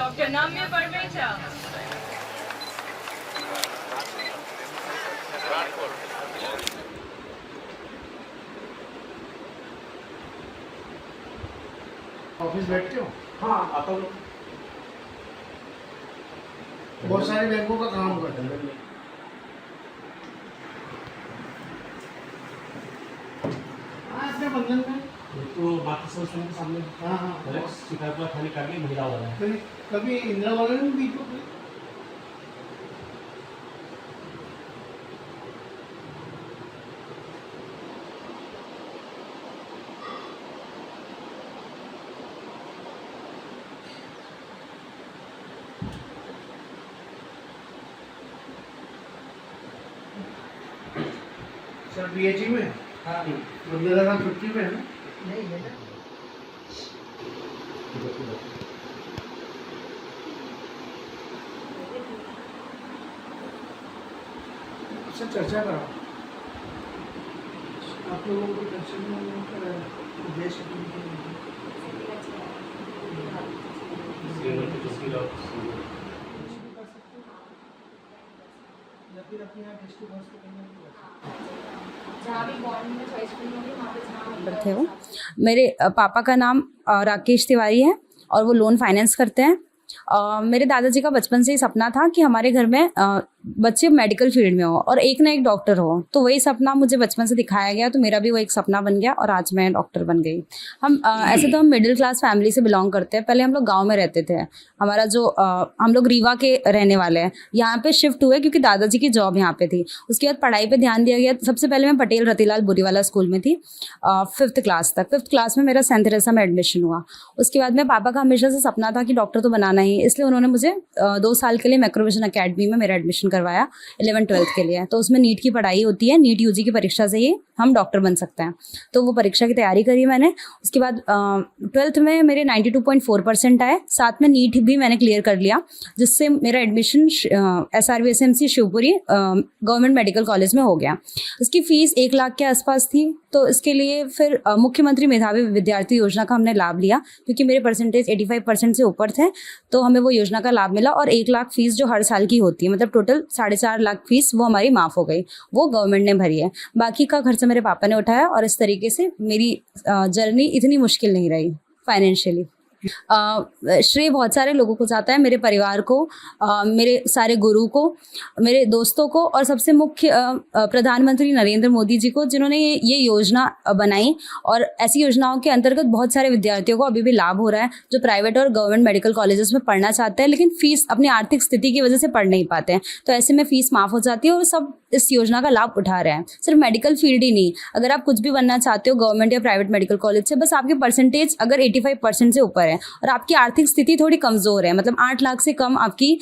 Doctor नाम्य परमेचा। Office बैठते हो? हाँ आता हूँ। बहुत सारे बैंकों का काम करते हैं। हाँ अपने बंधन में तो बाकी सब के सामने हाँ शिकायत खाली कर ली महिला वाला है। कभी इंदिरा वाले ने भी तो सर बीएचई में हाँ मुझे लगा छुट्टी पे है ना। नहीं है ना। उससे चर्चा करो। आप लोगों को दर्शन में देश थे वो मेरे पापा का नाम राकेश तिवारी है और वो लोन फाइनेंस करते हैं। मेरे दादाजी का बचपन से ही सपना था कि हमारे घर में बच्चे मेडिकल फील्ड में हो और एक ना एक डॉक्टर हो, तो वही सपना मुझे बचपन से दिखाया गया, तो मेरा भी वो एक सपना बन गया और आज मैं डॉक्टर बन गई। हम ऐसे तो हम मिडिल क्लास फैमिली से बिलोंग करते हैं। पहले हम लोग गांव में रहते थे। हमारा जो हम लोग रीवा के रहने वाले हैं, यहाँ पे शिफ्ट हुए क्योंकि दादाजी की जॉब यहाँ पे थी। उसके बाद पढ़ाई पे ध्यान दिया गया। सबसे पहले मैं पटेल रतिलाल बुरीवाला स्कूल में थी 5th क्लास तक। 5th क्लास में मेरा सेंट तेरेसा में एडमिशन हुआ। उसके बाद में पापा का हमेशा से सपना था कि डॉक्टर तो बनाना ही, इसलिए उन्होंने मुझे 2 साल के लिए मैक्रोविजन अकेडमी में मेरा एडमिशन करवाया 11th-12th के लिए। तो उसमें नीट की पढ़ाई होती है, नीट यूजी की परीक्षा से ही हम डॉक्टर बन सकते हैं। तो वो परीक्षा की तैयारी करी मैंने। उसके बाद 12th में मेरे 92.4% आए। साथ में नीट भी मैंने क्लियर कर लिया, जिससे मेरा admission SRVSMC Shivpuri government medical college में हो गया। इसकी फ़ीस 1 लाख के आसपास थी। तो इसके लिए फिर मुख्यमंत्री मेधावी विद्यार्थी योजना का हमने लाभ लिया, क्योंकि मेरे परसेंटेज 85% से ऊपर थे, तो हमें वो योजना का लाभ मिला। और 1 लाख फीस जो हर साल की होती है, मतलब टोटल 4.5 लाख फीस वो हमारी माफ़ हो गई, वो गवर्नमेंट ने भरी है। बाकी का खर्चा मेरे पापा ने उठाया और इस तरीके से मेरी जर्नी इतनी मुश्किल नहीं रही फाइनेंशियली। श्रेय बहुत सारे लोगों को जाता है, मेरे परिवार को, मेरे सारे गुरु को, मेरे दोस्तों को, और सबसे मुख्य प्रधानमंत्री नरेंद्र मोदी जी को, जिन्होंने ये योजना बनाई। और ऐसी योजनाओं के अंतर्गत बहुत सारे विद्यार्थियों को अभी भी लाभ हो रहा है, जो प्राइवेट और गवर्नमेंट मेडिकल कॉलेजेस में पढ़ना चाहते हैं, लेकिन फीस अपनी आर्थिक स्थिति की वजह से पढ़ नहीं पाते हैं। तो ऐसे में फीस माफ़ हो जाती है और सब इस योजना का लाभ उठा रहे हैं। सिर्फ मेडिकल फील्ड ही नहीं, अगर आप कुछ भी बनना चाहते हो गवर्नमेंट या प्राइवेट मेडिकल कॉलेज से, बस आपके परसेंटेज अगर 85% से ऊपर है और आपकी आर्थिक स्थिति थोड़ी कमज़ोर है, मतलब 8 लाख से कम आपकी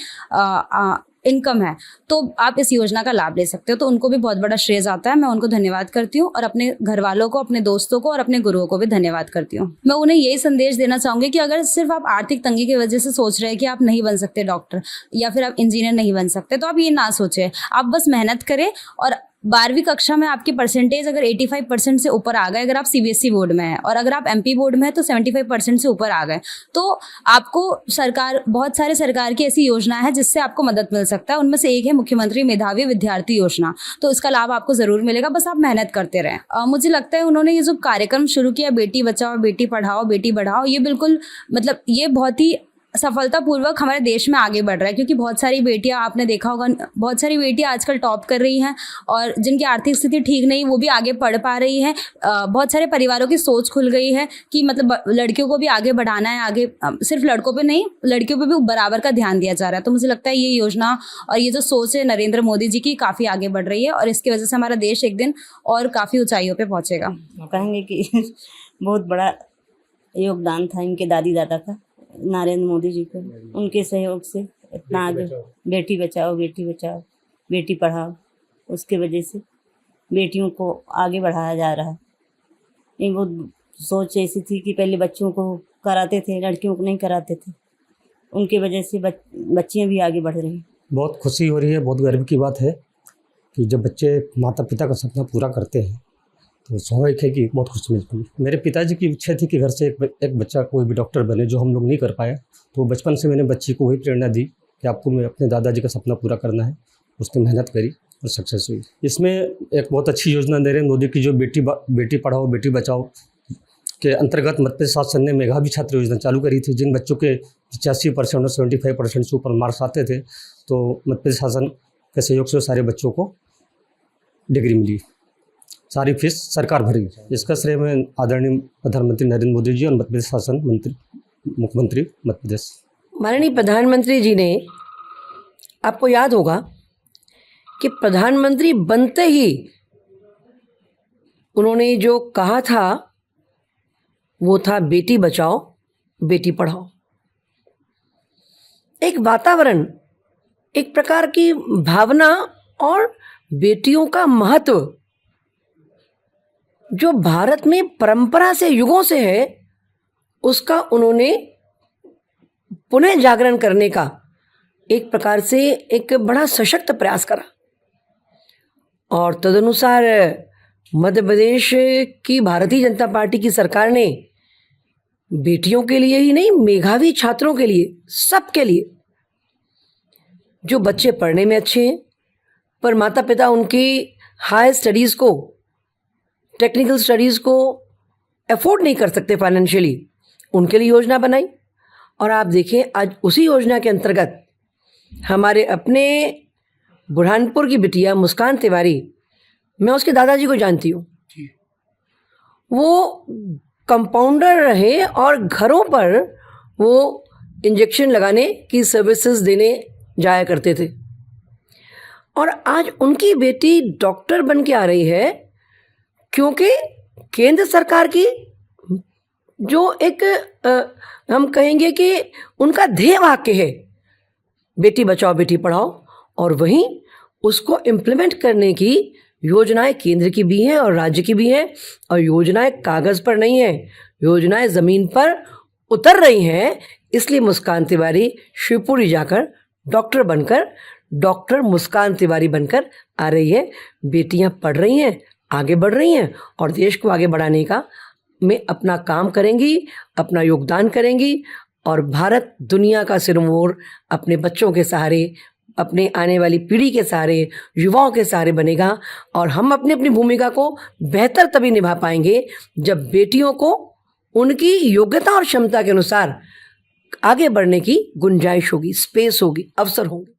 इनकम है, तो आप इस योजना का लाभ ले सकते हो। तो उनको भी बहुत बड़ा श्रेय जाता है। मैं उनको धन्यवाद करती हूँ और अपने घर वालों को, अपने दोस्तों को और अपने गुरुओं को भी धन्यवाद करती हूँ। मैं उन्हें यही संदेश देना चाहूँगी कि अगर सिर्फ आप आर्थिक तंगी की वजह से सोच रहे हैं कि आप नहीं बन सकते डॉक्टर या फिर आप इंजीनियर नहीं बन सकते, तो आप ये ना सोचें। आप बस मेहनत करें और 12वीं कक्षा में आपकी परसेंटेज अगर 85% से ऊपर आ गए, अगर आप CBSE बोर्ड में हैं, और अगर आप MP बोर्ड में हैं तो 75% से ऊपर आ गए, तो आपको सरकार, बहुत सारे सरकार की ऐसी योजना है जिससे आपको मदद मिल सकता है। उनमें से एक है मुख्यमंत्री मेधावी विद्यार्थी योजना। तो इसका लाभ आपको ज़रूर मिलेगा, बस आप मेहनत करते रहें। मुझे लगता है उन्होंने ये जो कार्यक्रम शुरू किया, बेटी बचाओ बेटी पढ़ाओ बेटी बढ़ाओ, ये बिल्कुल, मतलब ये बहुत ही सफलतापूर्वक हमारे देश में आगे बढ़ रहा है। क्योंकि बहुत सारी बेटियां, आपने देखा होगा, बहुत सारी बेटियां आजकल टॉप कर रही हैं, और जिनकी आर्थिक स्थिति ठीक नहीं, वो भी आगे पढ़ पा रही हैं। बहुत सारे परिवारों की सोच खुल गई है कि मतलब लड़कियों को भी आगे बढ़ाना है, आगे सिर्फ लड़कों पे नहीं, लड़कियों पे भी बराबर का ध्यान दिया जा रहा है। तो मुझे लगता है ये योजना और ये जो सोच है नरेंद्र मोदी जी की, काफ़ी आगे बढ़ रही है, और इसकी वजह से हमारा देश एक दिन और काफ़ी ऊंचाइयों पर पहुँचेगा। कहेंगे कि बहुत बड़ा योगदान था इनके दादी दादा का, नरेंद्र मोदी जी को, उनके सहयोग से इतना आगे बेटी बचाओ बेटी पढ़ाओ, उसके वजह से बेटियों को आगे बढ़ाया जा रहा है। ये वो सोच ऐसी थी कि पहले बच्चों को कराते थे, लड़कियों को नहीं कराते थे, उनके वजह से बच्चियाँ भी आगे बढ़ रही हैं। बहुत खुशी हो रही है, बहुत गर्व की बात है कि जब बच्चे माता पिता का सपना पूरा करते हैं तो स्वाभाविक है कि बहुत खुशी मिलती है। मेरे पिताजी की इच्छा थी कि घर से एक बच्चा कोई भी डॉक्टर बने, जो हम लोग नहीं कर पाए। तो बचपन से मैंने बच्ची को वही प्रेरणा दी कि आपको मैं अपने दादाजी का सपना पूरा करना है। उसने मेहनत करी और सक्सेस हुई। इसमें एक बहुत अच्छी योजना नरेंद्र मोदी की, जो बेटी पढ़ाओ बेटी बचाओ के अंतर्गत मध्य प्रदेश शासन ने मेधावी छात्र योजना चालू करी थी। जिन बच्चों के 85% और 75% से ऊपर मार्क्स आते थे, तो मध्य प्रदेश शासन के सहयोग से सारे बच्चों को डिग्री मिली। सारी फीस सरकार भरी। इसका श्रेय मैं आदरणीय प्रधानमंत्री नरेंद्र मोदी जी और मध्य प्रदेश शासन मुख्यमंत्री मध्य प्रदेश। माननीय प्रधानमंत्री जी ने, आपको याद होगा कि प्रधानमंत्री बनते ही उन्होंने जो कहा था वो था बेटी बचाओ बेटी पढ़ाओ। एक वातावरण, एक प्रकार की भावना और बेटियों का महत्व जो भारत में परंपरा से युगों से है, उसका उन्होंने पुनः जागरण करने का एक प्रकार से एक बड़ा सशक्त प्रयास करा। और तदनुसार मध्य प्रदेश की भारतीय जनता पार्टी की सरकार ने बेटियों के लिए ही नहीं, मेधावी छात्रों के लिए, सबके लिए, जो बच्चे पढ़ने में अच्छे हैं पर माता पिता उनकी हाई स्टडीज़ को, टेक्निकल स्टडीज़ को अफोर्ड नहीं कर सकते फाइनेंशियली, उनके लिए योजना बनाई। और आप देखें, आज उसी योजना के अंतर्गत हमारे अपने बुरहानपुर की बिटिया मुस्कान तिवारी, मैं उसके दादाजी को जानती हूँ, वो कंपाउंडर रहे और घरों पर वो इंजेक्शन लगाने की सर्विसेज देने जाया करते थे। और आज उनकी बेटी डॉक्टर बन के आ रही है, क्योंकि केंद्र सरकार की जो एक हम कहेंगे कि उनका ध्येय वाक्य है बेटी बचाओ बेटी पढ़ाओ, और वहीं उसको इम्प्लीमेंट करने की योजनाएं केंद्र की भी हैं और राज्य की भी हैं। और योजनाएं कागज़ पर नहीं हैं, योजनाएं ज़मीन पर उतर रही हैं। इसलिए मुस्कान तिवारी शिवपुरी जाकर डॉक्टर बनकर, डॉक्टर मुस्कान तिवारी बनकर आ रही है। बेटियां पढ़ रही हैं, आगे बढ़ रही हैं और देश को आगे बढ़ाने का में अपना काम करेंगी, अपना योगदान करेंगी। और भारत दुनिया का सिरमौर अपने बच्चों के सहारे, अपने आने वाली पीढ़ी के सहारे, युवाओं के सहारे बनेगा। और हम अपनी अपनी भूमिका को बेहतर तभी निभा पाएंगे जब बेटियों को उनकी योग्यता और क्षमता के अनुसार आगे बढ़ने की गुंजाइश होगी, स्पेस होगी, अवसर होंगे।